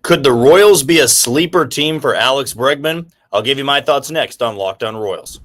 Could the Royals be a sleeper team for Alex Bregman? I'll give you my thoughts next on Locked On Royals.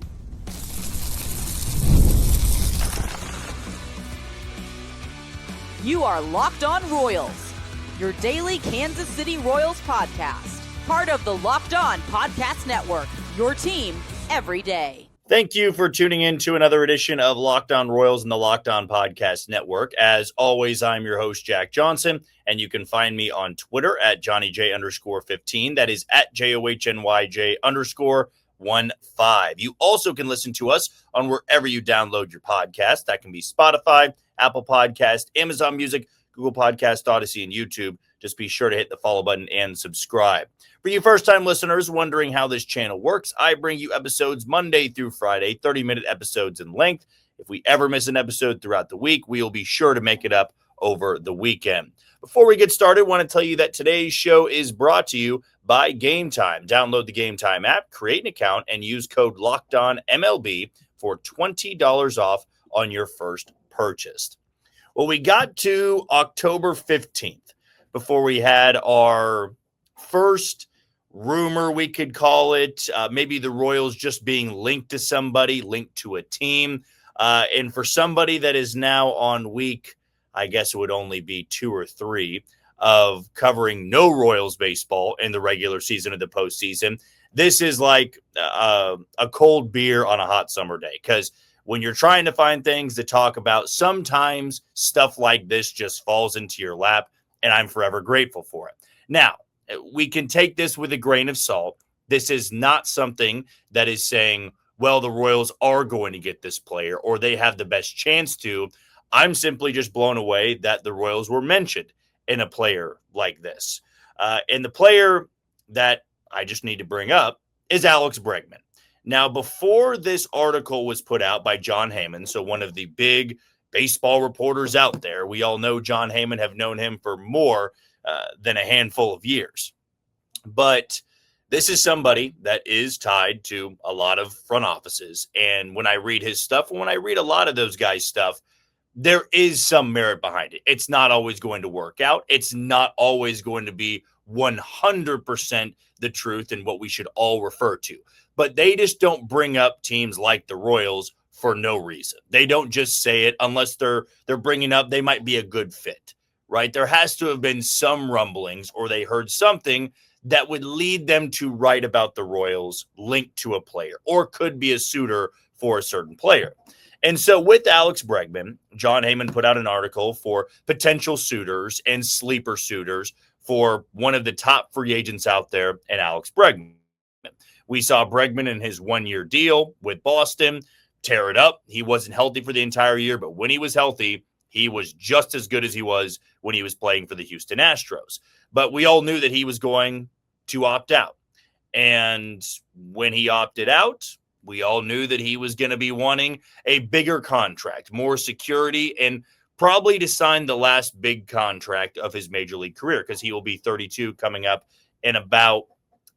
You are Locked On Royals, your daily Kansas City Royals podcast. Part of the Locked On Podcast Network, your team every day. Thank you for tuning in to another edition of Locked On Royals and the Locked On Podcast Network. As always, I'm your host, Jack Johnson, and you can find me on Twitter at JohnnyJ_15. That is at JOHNYJ_15. You also can listen to us on wherever you download your podcast. That can be Spotify, Apple Podcast, Amazon Music, Google Podcast, Odyssey, and YouTube. Just be sure to hit the follow button and subscribe. For you first-time listeners wondering how this channel works, I bring you episodes Monday through Friday, 30-minute episodes in length. If we ever miss an episode throughout the week, we will be sure to make it up over the weekend. Before we get started, I want to tell you that today's show is brought to you by Gametime. Download the Gametime app, create an account, and use code LOCKEDONMLB for $20 off on your first purchase. Well, we got to October 15th before we had our first rumor, we could call it, maybe the Royals just being linked to somebody, linked to a team. And for somebody that is now on week, I guess it would only be 2 or 3 of covering no Royals baseball in the regular season of the postseason, this is like a cold beer on a hot summer day. Because when you're trying to find things to talk about, sometimes stuff like this just falls into your lap, and I'm forever grateful for it. Now, we can take this with a grain of salt. This is not something that is saying, well, the Royals are going to get this player or they have the best chance to. I'm simply just blown away that the Royals were mentioned in a player like this. And the player that I just need to bring up is Alex Bregman. Now, before this article was put out by Jon Heyman, so one of the big baseball reporters out there, we all know Jon Heyman, have known him for more than a handful of years. But this is somebody that is tied to a lot of front offices. And when I read his stuff, when I read a lot of those guys' stuff, there is some merit behind it. It's not always going to work out. It's not always going to be 100% the truth and what we should all refer to. But they just don't bring up teams like the Royals for no reason. They don't just say it unless they're bringing up they might be a good fit. Right? There has to have been some rumblings or they heard something that would lead them to write about the Royals linked to a player or could be a suitor for a certain player. And so with Alex Bregman, Jon Heyman put out an article for potential suitors and sleeper suitors for one of the top free agents out there, and Alex Bregman. We saw Bregman in his 1-year deal with Boston tear it up. He wasn't healthy for the entire year, but when he was healthy, he was just as good as he was when he was playing for the Houston Astros. But we all knew that he was going to opt out. And when he opted out, we all knew that he was going to be wanting a bigger contract, more security, and probably to sign the last big contract of his major league career, because he will be 32 coming up in about,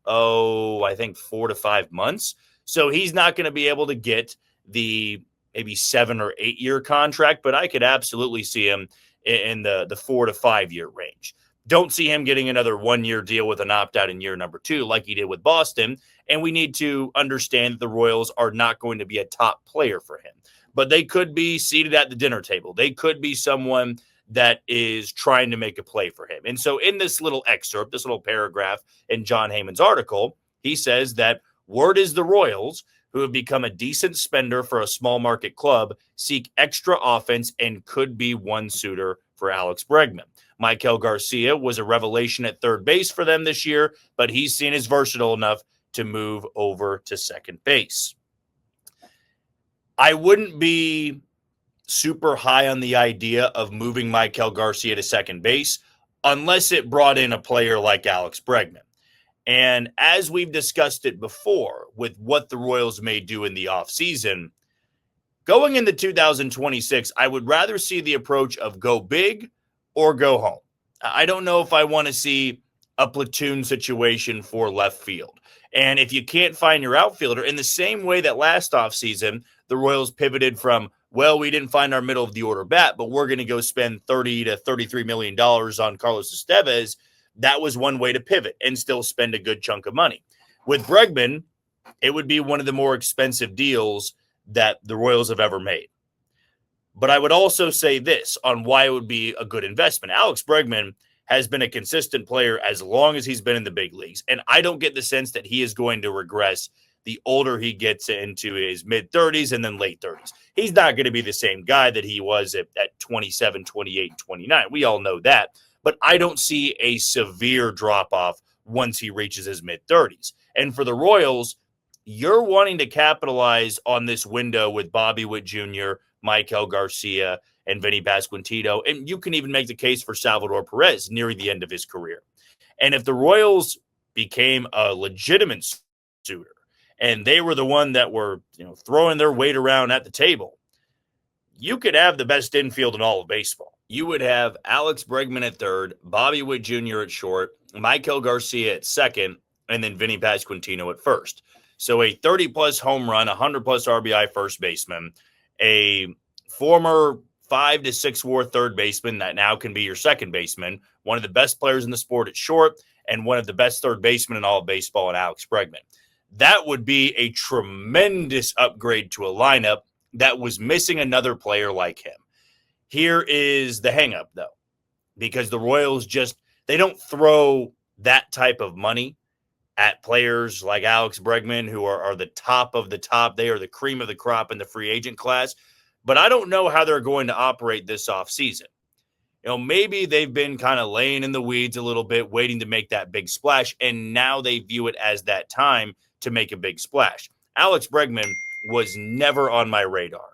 I think 4 to 5 months. So he's not going to be able to get the maybe 7 or 8 year contract, but I could absolutely see him in the 4 to 5 year range. Don't see him getting another 1-year deal with an opt-out in year number 2 like he did with Boston. And we need to understand that the Royals are not going to be a top player for him, but they could be seated at the dinner table. They could be someone that is trying to make a play for him. And so in this little excerpt, this little paragraph in Jon Heyman's article, he says that word is the Royals, who have become a decent spender for a small market club, seek extra offense and could be one suitor for Alex Bregman. Maikel Garcia was a revelation at third base for them this year, but he's seen as versatile enough to move over to second base. I wouldn't be super high on the idea of moving Maikel Garcia to second base unless it brought in a player like Alex Bregman. And as we've discussed it before with what the Royals may do in the offseason, going into 2026, I would rather see the approach of go big or go home. I don't know if I want to see a platoon situation for left field. And if you can't find your outfielder, in the same way that last offseason, the Royals pivoted from, well, we didn't find our middle of the order bat, but we're going to go spend $30 to $33 million on Carlos Estevez. that was one way to pivot and still spend a good chunk of money. With Bregman, it would be one of the more expensive deals that the Royals have ever made. But I would also say this on why it would be a good investment. Alex Bregman has been a consistent player as long as he's been in the big leagues. And I don't get the sense that he is going to regress the older he gets into his mid-30s and then late 30s. He's not going to be the same guy that he was at 27, 28, and 29. We all know that. But I don't see a severe drop-off once he reaches his mid-30s. And for the Royals, you're wanting to capitalize on this window with Bobby Witt Jr., Maikel Garcia, and Vinny Pasquantino. And you can even make the case for Salvador Perez nearing the end of his career. And if the Royals became a legitimate suitor and they were the one that were, throwing their weight around at the table, you could have the best infield in all of baseball. You would have Alex Bregman at third, Bobby Witt Jr. at short, Maikel Garcia at second, and then Vinny Pasquantino at first. So a 30-plus home run, 100-plus RBI first baseman, a former 5 to 6 WAR third baseman that now can be your second baseman, one of the best players in the sport at short, and one of the best third basemen in all of baseball in Alex Bregman. That would be a tremendous upgrade to a lineup that was missing another player like him. Here is the hang-up, though, because the Royals they don't throw that type of money at players like Alex Bregman, who are the top of the top. They are the cream of the crop in the free agent class. But I don't know how they're going to operate this offseason. Maybe they've been kind of laying in the weeds a little bit, waiting to make that big splash, and now they view it as that time to make a big splash. Alex Bregman was never on my radar.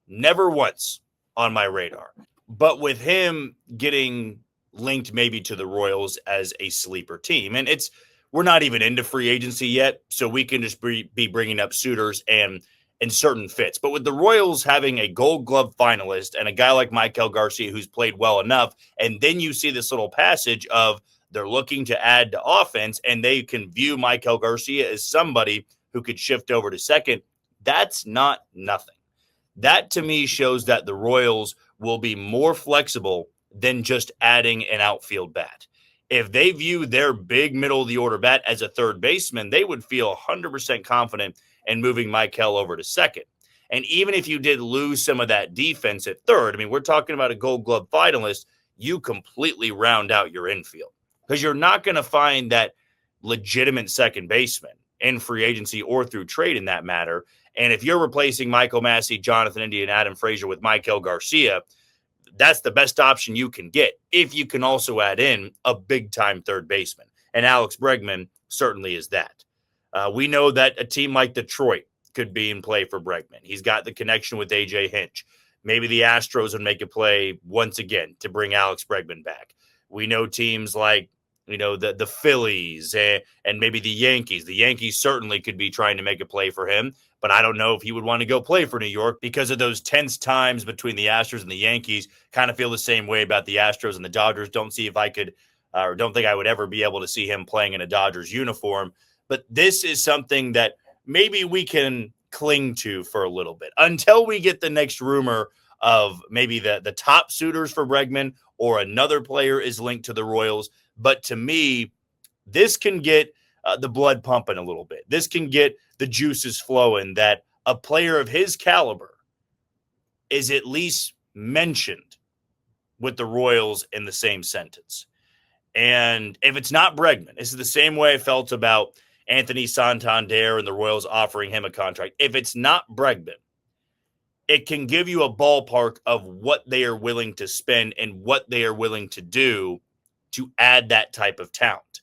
Never once on my radar. But with him getting linked maybe to the Royals as a sleeper team, and we're not even into free agency yet, so we can just be bringing up suitors and certain fits. But with the Royals having a Gold Glove finalist and a guy like Maikel Garcia who's played well enough, and then you see this little passage of they're looking to add to offense, and they can view Maikel Garcia as somebody who could shift over to second, that's not nothing. That, to me, shows that the Royals will be more flexible than just adding an outfield bat. If they view their big middle-of-the-order bat as a third baseman, they would feel 100% confident in moving Maikel over to second. And even if you did lose some of that defense at third, we're talking about a Gold Glove finalist, you completely round out your infield because you're not going to find that legitimate second baseman in free agency or through trade in that matter. And if you're replacing Michael Massey, Jonathan India, and Adam Frazier with Maikel Garcia, that's the best option you can get if you can also add in a big-time third baseman. And Alex Bregman certainly is that. We know that a team like Detroit could be in play for Bregman. He's got the connection with A.J. Hinch. Maybe the Astros would make a play once again to bring Alex Bregman back. We know teams like, the Phillies and maybe the Yankees. The Yankees certainly could be trying to make a play for him, but I don't know if he would want to go play for New York because of those tense times between the Astros and the Yankees. Kind of feel the same way about the Astros and the Dodgers. Don't think I would ever be able to see him playing in a Dodgers uniform. But this is something that maybe we can cling to for a little bit until we get the next rumor of maybe the top suitors for Bregman or another player is linked to the Royals. But to me, this can get the blood pumping a little bit. This can get the juices flowing that a player of his caliber is at least mentioned with the Royals in the same sentence. And if it's not Bregman, this is the same way I felt about Anthony Santander and the Royals offering him a contract. If it's not Bregman, it can give you a ballpark of what they are willing to spend and what they are willing to do to add that type of talent.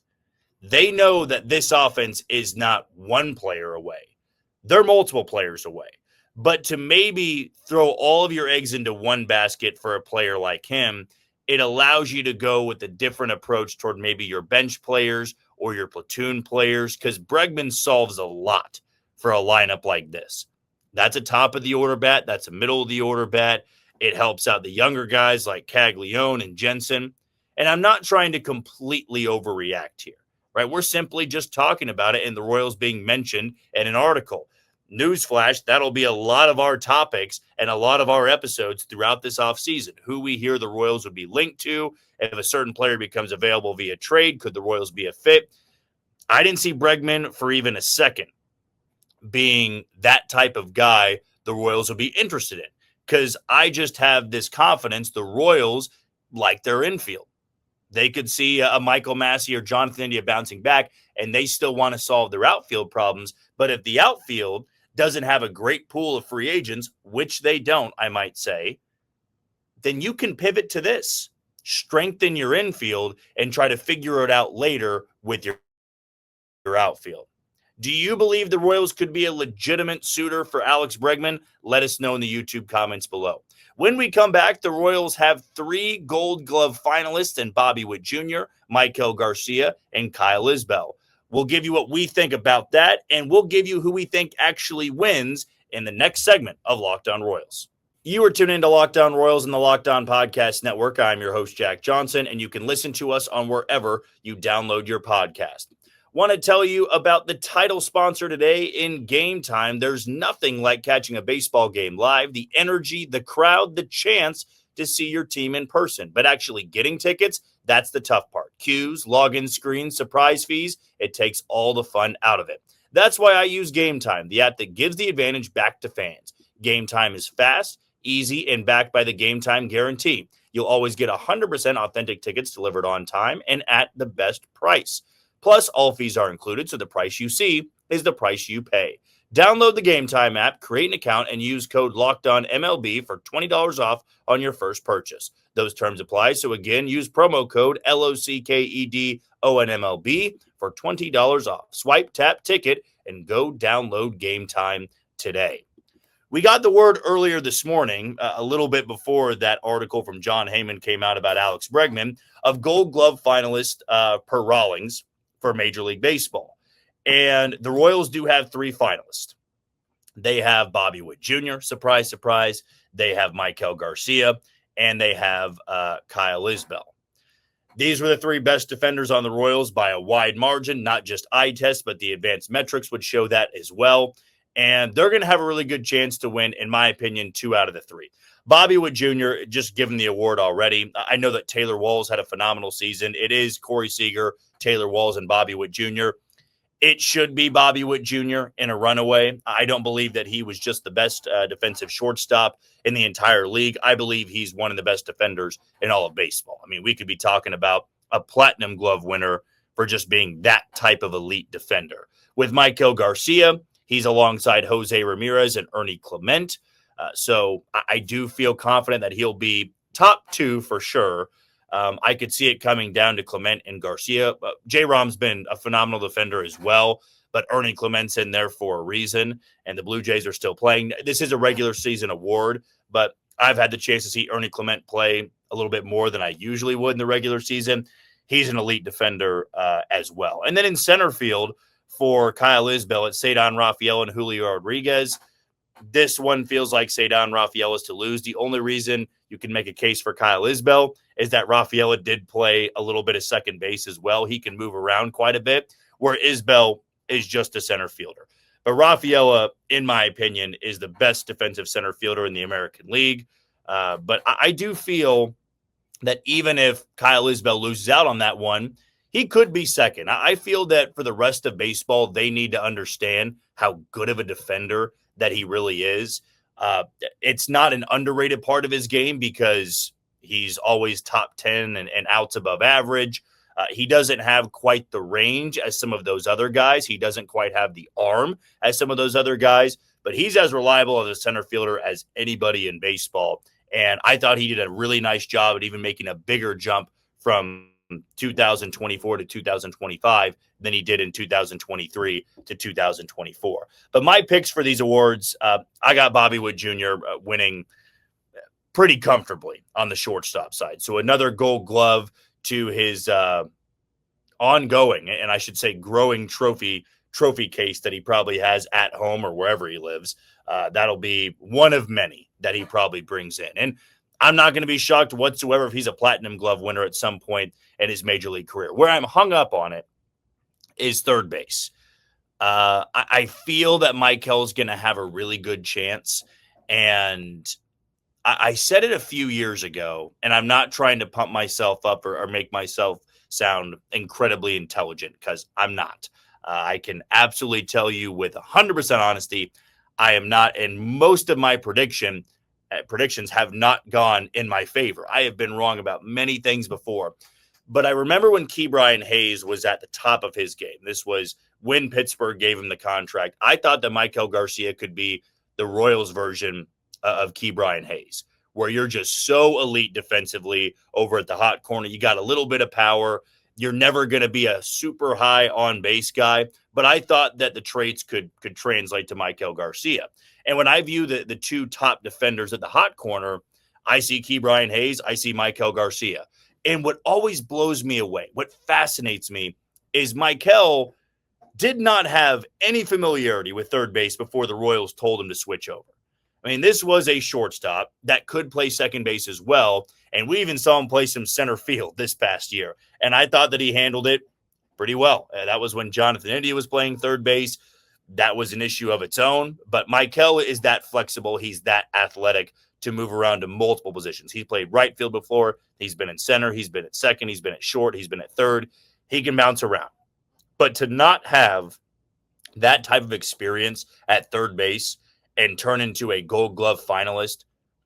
They know that this offense is not one player away. They're multiple players away. But to maybe throw all of your eggs into one basket for a player like him, it allows you to go with a different approach toward maybe your bench players or your platoon players, because Bregman solves a lot for a lineup like this. That's a top-of-the-order bat. That's a middle-of-the-order bat. It helps out the younger guys like Caglione and Jensen. And I'm not trying to completely overreact here, right? We're simply just talking about it and the Royals being mentioned in an article. newsflash, that'll be a lot of our topics and a lot of our episodes throughout this offseason. Who we hear the Royals would be linked to. If a certain player becomes available via trade, could the Royals be a fit? I didn't see Bregman for even a second being that type of guy the Royals would be interested in, because I just have this confidence the Royals like their infield. They could see a Michael Massey or Jonathan India bouncing back, and they still want to solve their outfield problems. But if the outfield doesn't have a great pool of free agents, which they don't, I might say, then you can pivot to this. Strengthen your infield and try to figure it out later with your outfield. Do you believe the Royals could be a legitimate suitor for Alex Bregman? Let us know in the YouTube comments below. When we come back, the Royals have 3 Gold Glove finalists in Bobby Witt Jr., Maikel Garcia, and Kyle Isbell. We'll give you what we think about that, and we'll give you who we think actually wins in the next segment of Locked On Royals. You are tuned into Locked On Royals and the Locked On Podcast Network. I'm your host, Jack Johnson, and you can listen to us on wherever you download your podcast. Want to tell you about the title sponsor today in Gametime. There's nothing like catching a baseball game live. The energy, the crowd, the chance to see your team in person. But actually getting tickets, that's the tough part. Queues, login screens, surprise fees, it takes all the fun out of it. That's why I use Gametime, the app that gives the advantage back to fans. Gametime is fast, easy, and backed by the Gametime guarantee. You'll always get 100% authentic tickets delivered on time and at the best price. Plus, all fees are included, so the price you see is the price you pay. Download the Gametime app, create an account, and use code LOCKEDONMLB for $20 off on your first purchase. Those terms apply, so again, use promo code LOCKEDONMLB for $20 off. Swipe, tap, ticket, and go download Gametime today. We got the word earlier this morning, a little bit before that article from Jon Heyman came out about Alex Bregman, of Gold Glove finalist per Rawlings for Major League Baseball. And the Royals do have 3 finalists. They have Bobby Witt Jr., surprise, surprise. They have Maikel Garcia, and they have Kyle Isbell. These were the 3 best defenders on the Royals by a wide margin, not just eye test, but the advanced metrics would show that as well. And they're going to have a really good chance to win, in my opinion, 2 out of the 3. Bobby Witt Jr., just given the award already. I know that Taylor Walls had a phenomenal season. It is Corey Seager, Taylor Walls, and Bobby Witt Jr. It should be Bobby Witt Jr. in a runaway. I don't believe that he was just the best defensive shortstop in the entire league. I believe he's one of the best defenders in all of baseball. I mean, we could be talking about a platinum glove winner for just being that type of elite defender. With Maikel Garcia, he's alongside Jose Ramirez and Ernie Clement. So I do feel confident that he'll be top 2 for sure. I could see it coming down to Clement and Garcia. J-Rom's been a phenomenal defender as well, but Ernie Clement's in there for a reason, and the Blue Jays are still playing. This is a regular season award, but I've had the chance to see Ernie Clement play a little bit more than I usually would in the regular season. He's an elite defender as well. And then in center field for Kyle Isbell, it's Ceddanne Rafael and Julio Rodriguez. This one feels like Ceddanne Rafael is to lose. The only reason you can make a case for Kyle Isbell is that Rafaela did play a little bit of second base as well. He can move around quite a bit, where Isbell is just a center fielder. But Rafaela, in my opinion, is the best defensive center fielder in the American League. But I do feel that even if Kyle Isbell loses out on that one, he could be second. I feel that for the rest of baseball, they need to understand how good of a defender that he really is. It's not an underrated part of his game because he's always top 10 and outs above average. He doesn't have quite the range as some of those other guys. He doesn't quite have the arm as some of those other guys, but he's as reliable as a center fielder as anybody in baseball. And I thought he did a really nice job at even making a bigger jump from 2024 to 2025 than he did in 2023 to 2024. But my picks for these awards, I got Bobby Witt Jr. Winning pretty comfortably on the shortstop side. So another Gold Glove to his ongoing, and I should say growing trophy case that he probably has at home or wherever he lives. That'll be one of many that he probably brings in. And I'm not going to be shocked whatsoever if he's a platinum glove winner at some point in his major league career. Where I'm hung up on it is third base. I feel that Michael's going to have a really good chance. And I said it a few years ago, and I'm not trying to pump myself up or make myself sound incredibly intelligent, because I'm not. I can absolutely tell you with 100% honesty, I am not. And most of my predictions have not gone in my favor. I have been wrong about many things before. But I remember when Ke'Bryan Hayes was at the top of his game. This was when Pittsburgh gave him the contract. I thought that Maikel Garcia could be the Royals version of Ke'Bryan Hayes, where you're just so elite defensively over at the hot corner. You got a little bit of power. You're never going to be a super high on base guy. But I thought that the traits could translate to Maikel Garcia. And when I view the two top defenders at the hot corner, I see Ke'Bryan Hayes, I see Maikel Garcia. And what always blows me away, what fascinates me, is Maikel did not have any familiarity with third base before the Royals told him to switch over. I mean, this was a shortstop that could play second base as well. And we even saw him play some center field this past year. And I thought that he handled it pretty well. That was when Jonathan India was playing third base. That was an issue of its own. But Maikel is that flexible. He's that athletic to move around to multiple positions. He's played right field before. He's been in center. He's been at second. He's been at short. He's been at third. He can bounce around. But to not have that type of experience at third base and turn into a Gold Glove finalist,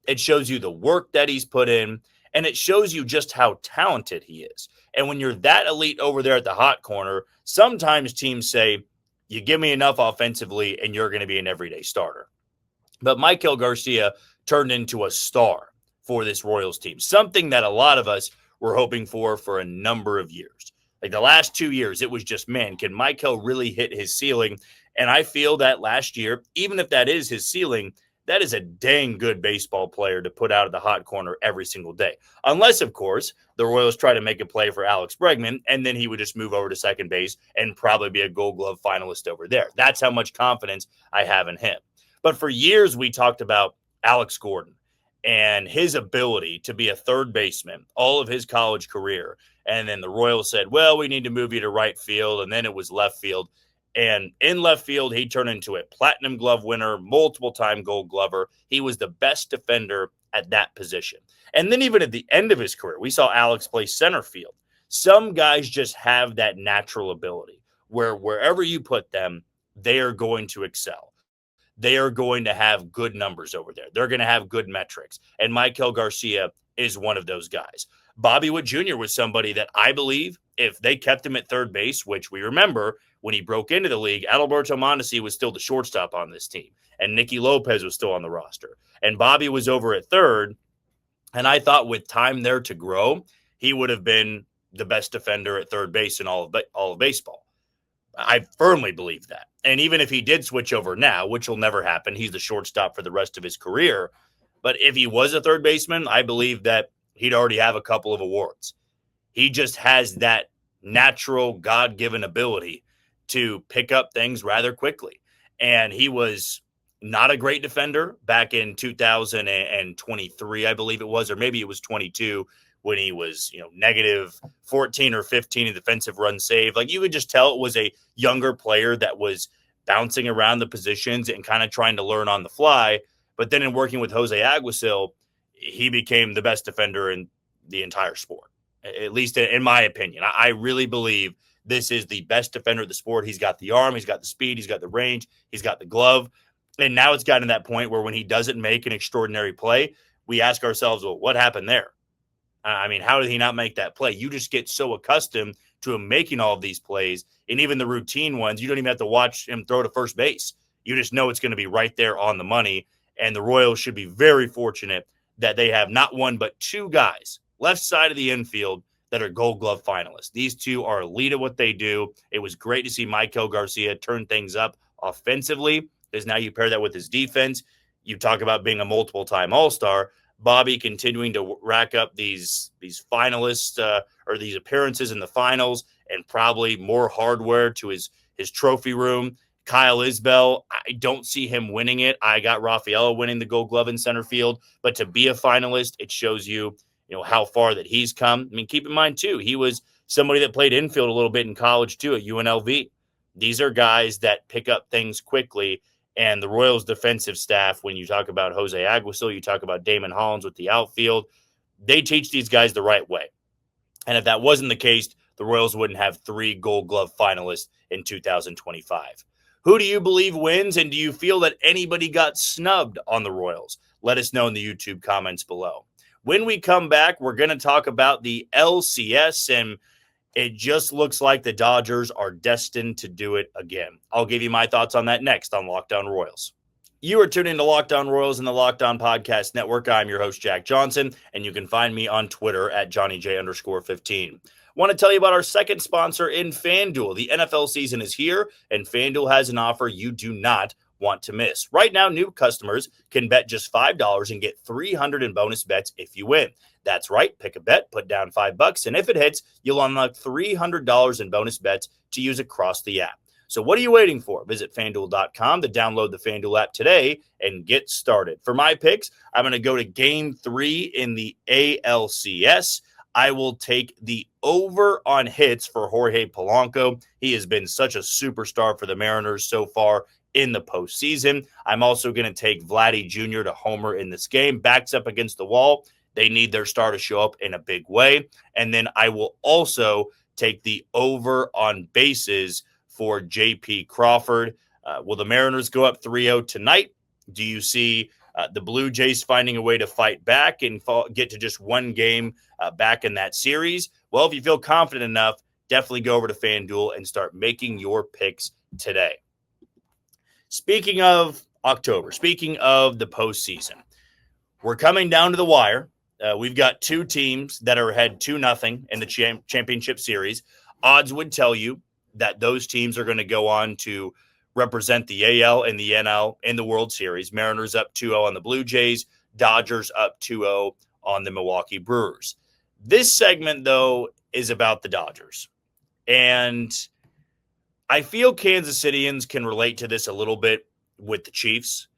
it shows you the work that he's put in, and it shows you just how talented he is. And when you're that elite over there at the hot corner, sometimes teams say, you give me enough offensively and you're going to be an everyday starter. But Maikel Garcia turned into a star for this Royals team, something that a lot of us were hoping for a number of years. Like the last 2 years, it was just, man, can Maikel really hit his ceiling? And I feel that last year, even if that is his ceiling, that is a dang good baseball player to put out of the hot corner every single day. Unless, of course, the Royals try to make a play for Alex Bregman, and then he would just move over to second base and probably be a Gold Glove finalist over there. That's how much confidence I have in him. But for years, we talked about Alex Gordon and his ability to be a third baseman all of his college career. And then the Royals said, well, we need to move you to right field. And then it was left field. And in left field, he turned into a platinum glove winner, multiple-time Gold Glover. He was the best defender at that position. And then even at the end of his career, we saw Alex play center field. Some guys just have that natural ability where wherever you put them, they are going to excel. They are going to have good numbers over there. They're going to have good metrics. And Maikel Garcia is one of those guys. Bobby Witt Jr. was somebody that I believe if they kept him at third base, which we remember when he broke into the league, Adalberto Mondesi was still the shortstop on this team. And Nicky Lopez was still on the roster. And Bobby was over at third. And I thought with time there to grow, he would have been the best defender at third base in all of baseball. I firmly believe that. And even if he did switch over now, which will never happen, he's the shortstop for the rest of his career. But if he was a third baseman, I believe that he'd already have a couple of awards. He just has that natural God-given ability to pick up things rather quickly. And he was not a great defender back in 2023, I believe it was, or maybe it was 22, when he was, negative 14 or 15 in defensive run save. Like, you could just tell it was a younger player that was bouncing around the positions and kind of trying to learn on the fly. But then in working with Jose Aguasil, he became the best defender in the entire sport, at least in my opinion. I really believe this is the best defender of the sport. He's got the arm, he's got the speed, he's got the range, he's got the glove. And now it's gotten to that point where when he doesn't make an extraordinary play, we ask ourselves, well, what happened there? I mean, how did he not make that play? You just get so accustomed to him making all of these plays, and even the routine ones, you don't even have to watch him throw to first base. You just know it's going to be right there on the money, and the Royals should be very fortunate that they have not one but two guys left side of the infield that are Gold Glove finalists. These two are elite at what they do. It was great to see Maikel Garcia turn things up offensively, because now you pair that with his defense. You talk about being a multiple-time All-Star. Bobby continuing to rack up these finalists or these appearances in the finals, and probably more hardware to his trophy room. Kyle Isbell, I don't see him winning it. I got Rafaela winning the Gold Glove in center field, but to be a finalist, it shows you, how far that he's come. I mean, keep in mind too, he was somebody that played infield a little bit in college too at UNLV. These are guys that pick up things quickly. And the Royals defensive staff, when you talk about Jose Aguisil, you talk about Damon Hollins with the outfield, they teach these guys the right way. And if that wasn't the case, the Royals wouldn't have 3 Gold Glove finalists in 2025. Who do you believe wins, and do you feel that anybody got snubbed on the Royals? Let us know in the YouTube comments below. When we come back, we're going to talk about the LCS, and it just looks like the Dodgers are destined to do it again. I'll give you my thoughts on that next on Locked On Royals. You are tuned into Locked On Royals and the Locked On Podcast Network. I'm your host, Jack Johnson, and you can find me on Twitter at JohnnyJ_15. Want to tell you about our second sponsor in FanDuel. The NFL season is here, and FanDuel has an offer you do not want to miss. Right now, new customers can bet just $5 and get $300 in bonus bets if you win. That's right. Pick a bet, put down $5, and if it hits, you'll unlock $300 in bonus bets to use across the app. So what are you waiting for? Visit FanDuel.com to download the FanDuel app today and get started. For my picks, I'm going to go to Game 3 in the ALCS. I will take the over on hits for Jorge Polanco. He has been such a superstar for the Mariners so far in the postseason. I'm also going to take Vladdy Jr. to homer in this game. Backs up against the wall. They need their star to show up in a big way. And then I will also take the over on bases for J.P. Crawford. Will the Mariners go up 3-0 tonight? Do you see the Blue Jays finding a way to fight back and get to just one game back in that series? Well, if you feel confident enough, definitely go over to FanDuel and start making your picks today. Speaking of October, speaking of the postseason, we're coming down to the wire. We've got 2 teams that are ahead 2-0 in the championship series. Odds would tell you that those teams are going to go on to represent the AL and the NL in the World Series. Mariners up 2-0 on the Blue Jays, Dodgers up 2-0 on the Milwaukee Brewers. This segment, though, is about the Dodgers. And I feel Kansas Cityans can relate to this a little bit with the Chiefs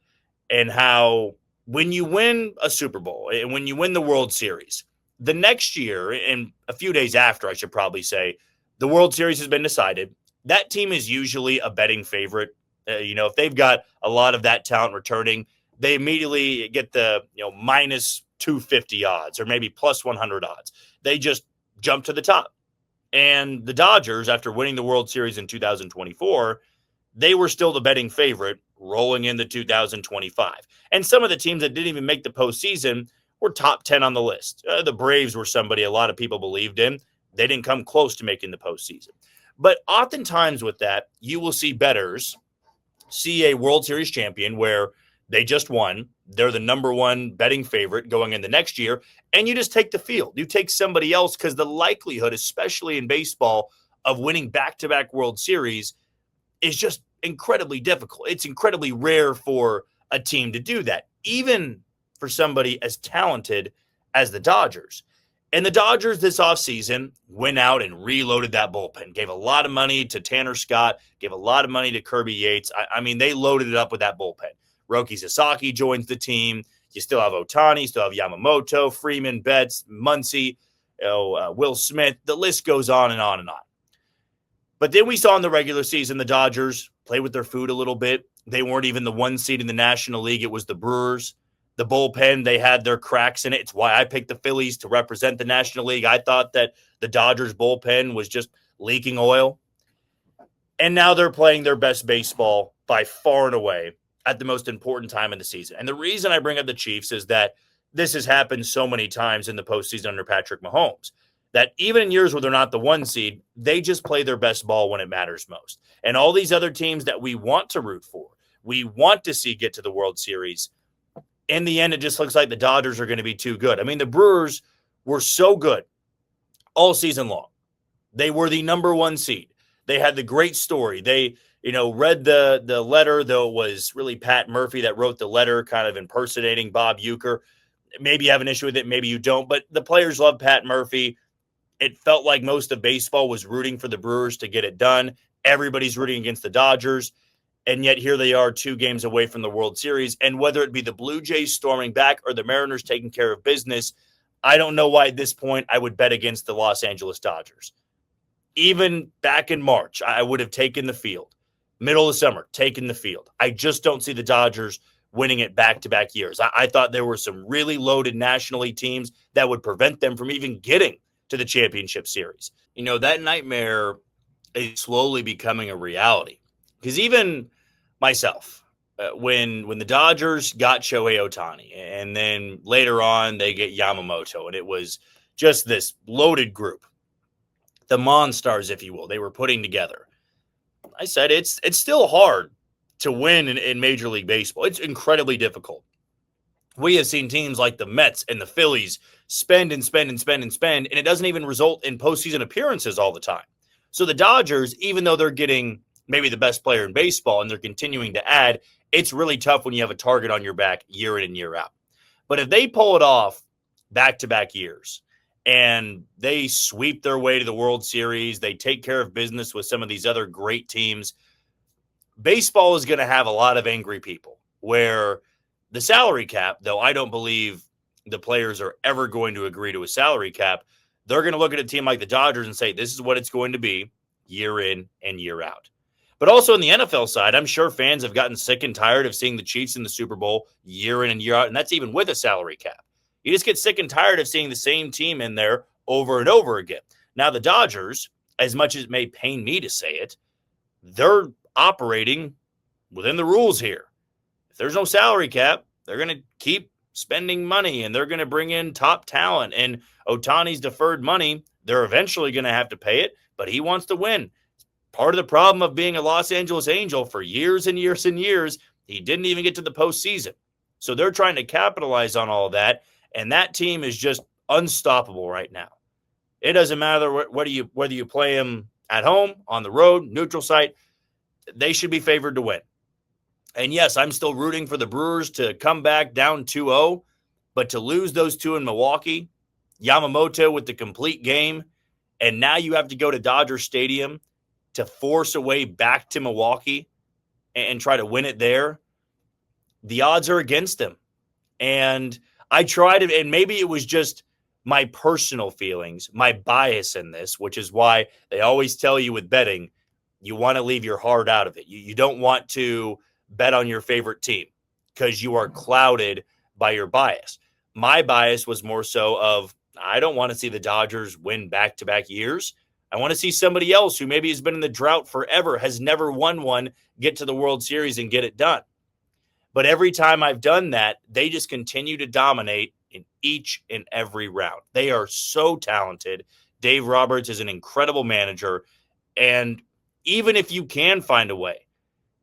and how when you win a Super Bowl and when you win the World Series, the next year, and a few days after, I should probably say, the World Series has been decided. That team is usually a betting favorite. If they've got a lot of that talent returning, they immediately get the minus 250 odds or maybe plus 100 odds. They just jump to the top. And the Dodgers, after winning the World Series in 2024, they were still the betting favorite rolling into 2025. And some of the teams that didn't even make the postseason were top 10 on the list. The Braves were somebody a lot of people believed in. They didn't come close to making the postseason. But oftentimes with that, you will see bettors see a World Series champion where they just won. They're the number one betting favorite going in the next year. And you just take the field. You take somebody else because the likelihood, especially in baseball, of winning back-to-back World Series is just incredibly difficult. It's incredibly rare for a team to do that, even for somebody as talented as the Dodgers. And the Dodgers this offseason went out and reloaded that bullpen, gave a lot of money to Tanner Scott, gave a lot of money to Kirby Yates. I mean, they loaded it up with that bullpen. Roki Sasaki joins the team. You still have Ohtani, you still have Yamamoto, Freeman, Betts, Muncy, Will Smith. The list goes on and on and on. But then we saw in the regular season, the Dodgers play with their food a little bit. They weren't even the 1 seed in the National League. It was the Brewers. The bullpen, they had their cracks in it. It's why I picked the Phillies to represent the National League. I thought that the Dodgers bullpen was just leaking oil. And now they're playing their best baseball by far and away at the most important time in the season. And the reason I bring up the Chiefs is that this has happened so many times in the postseason under Patrick Mahomes, that even in years where they're not the 1 seed, they just play their best ball when it matters most. And all these other teams that we want to root for, we want to see get to the World Series, in the end, it just looks like the Dodgers are going to be too good. I mean, the Brewers were so good all season long. They were the number 1 seed. They had the great story. They, read the letter, though it was really Pat Murphy that wrote the letter, kind of impersonating Bob Uecker. Maybe you have an issue with it, maybe you don't. But the players love Pat Murphy. It felt like most of baseball was rooting for the Brewers to get it done. Everybody's rooting against the Dodgers. And yet here they are 2 games away from the World Series. And whether it be the Blue Jays storming back or the Mariners taking care of business, I don't know why at this point I would bet against the Los Angeles Dodgers. Even back in March, I would have taken the field. Middle of summer, taken the field. I just don't see the Dodgers winning it back-to-back years. I thought there were some really loaded National League teams that would prevent them from even getting to the championship series. That nightmare is slowly becoming a reality. Because even myself, when the Dodgers got Shohei Ohtani, and then later on they get Yamamoto, and it was just this loaded group, the Monstars, if you will, they were putting together. I said it's still hard to win in Major League Baseball. It's incredibly difficult. We have seen teams like the Mets and the Phillies spend, and it doesn't even result in postseason appearances all the time. So the Dodgers, even though they're getting maybe the best player in baseball and they're continuing to add, it's really tough when you have a target on your back year in and year out. But if they pull it off back-to-back years and they sweep their way to the World Series, they take care of business with some of these other great teams, baseball is going to have a lot of angry people where the salary cap, though I don't believe the players are ever going to agree to a salary cap, they're going to look at a team like the Dodgers and say, this is what it's going to be year in and year out. But also on the NFL side, I'm sure fans have gotten sick and tired of seeing the Chiefs in the Super Bowl year in and year out, and that's even with a salary cap. You just get sick and tired of seeing the same team in there over and over again. Now, the Dodgers, as much as it may pain me to say it, they're operating within the rules here. If there's no salary cap, they're going to keep spending money, and they're going to bring in top talent. And Ohtani's deferred money, they're eventually going to have to pay it, but he wants to win. Part of the problem of being a Los Angeles Angel for years and years and years, he didn't even get to the postseason. So they're trying to capitalize on all of that, and that team is just unstoppable right now. It doesn't matter whether you play them at home, on the road, neutral site, they should be favored to win. And yes, I'm still rooting for the Brewers to come back down 2-0, but to lose those two in Milwaukee, Yamamoto with the complete game, and now you have to go to Dodger Stadium to force a way back to Milwaukee and try to win it there, the odds are against them. And I tried it, and maybe it was just my personal feelings, my bias in this, which is why they always tell you with betting, you want to leave your heart out of it. You don't want to bet on your favorite team because you are clouded by your bias. My bias was more so of, I don't want to see the Dodgers win back-to-back years. I want to see somebody else who maybe has been in the drought forever, has never won one, get to the World Series and get it done. But every time I've done that, they just continue to dominate in each and every round. They are so talented. Dave Roberts is an incredible manager. And even if you can find a way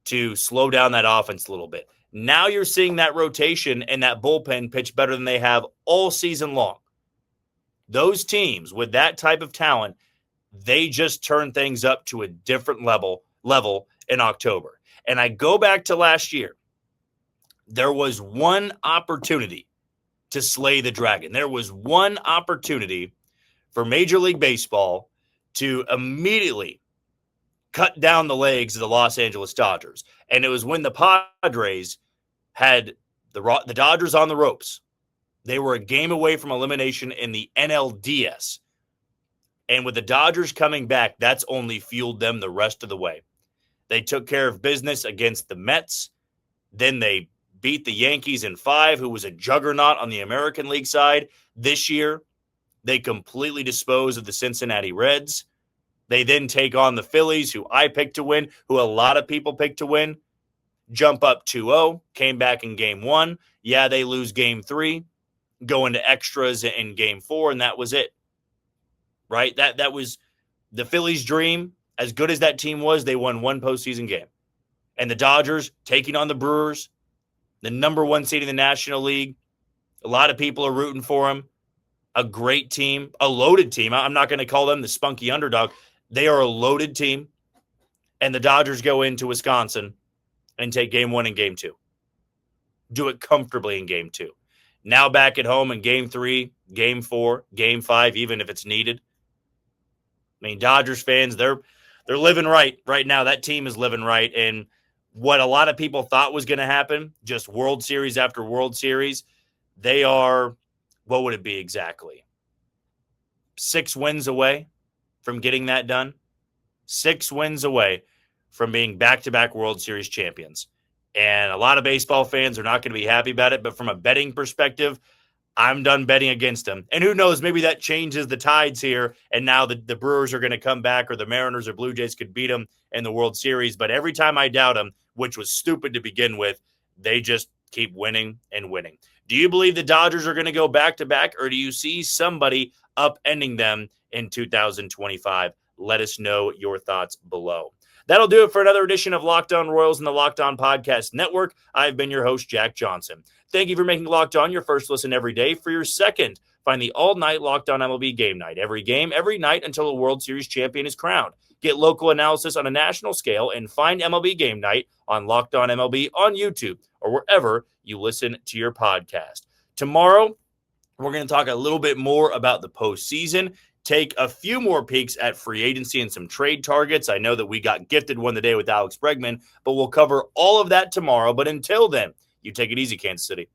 to slow down that offense a little bit, now you're seeing that rotation and that bullpen pitch better than they have all season long. Those teams with that type of talent, they just turn things up to a different level in October. And I go back to last year. There was one opportunity to slay the dragon. There was one opportunity for Major League Baseball to immediately cut down the legs of the Los Angeles Dodgers. And it was when the Padres had the Dodgers on the ropes. They were a game away from elimination in the NLDS. And with the Dodgers coming back, that's only fueled them the rest of the way. They took care of business against the Mets. Then they beat the Yankees in 5, who was a juggernaut on the American League side. This year, they completely dispose of the Cincinnati Reds. They then take on the Phillies, who I picked to win, who a lot of people picked to win. Jump up 2-0, came back in Game 1. Yeah, they lose Game 3, go into extras in Game 4, and that was it. Right? That was the Phillies' dream. As good as that team was, they won one postseason game. And the Dodgers taking on the Brewers, the number 1 seed in the National League. A lot of people are rooting for them. A great team, a loaded team. I'm not going to call them the spunky underdog. They are a loaded team. And the Dodgers go into Wisconsin and take Game 1 and Game 2. Do it comfortably in Game 2. Now back at home in Game 3, Game 4, Game 5, even if it's needed. I mean, Dodgers fans, they're living right now. That team is living right. And what a lot of people thought was going to happen, just World Series after World Series, they are, what would it be exactly? 6 wins away from getting that done. 6 wins away from being back-to-back World Series champions. And a lot of baseball fans are not going to be happy about it, but from a betting perspective, I'm done betting against them. And who knows, maybe that changes the tides here, and now the Brewers are going to come back, or the Mariners or Blue Jays could beat them in the World Series. But every time I doubt them, which was stupid to begin with, they just keep winning and winning. Do you believe the Dodgers are going to go back-to-back, or do you see somebody upending them in 2025? Let us know your thoughts below. That'll do it for another edition of Locked On Royals and the Locked On Podcast Network. I've been your host, Jack Johnson. Thank you for making Locked On your first listen every day. For your second, find the all-night Locked On MLB Game Night. Every game, every night until a World Series champion is crowned. Get local analysis on a national scale and find MLB Game Night on Locked On MLB on YouTube or wherever you listen to your podcast. Tomorrow, we're going to talk a little bit more about the postseason, take a few more peeks at free agency and some trade targets. I know that we got gifted one the day with Alex Bregman, but we'll cover all of that tomorrow. But until then, you take it easy, Kansas City.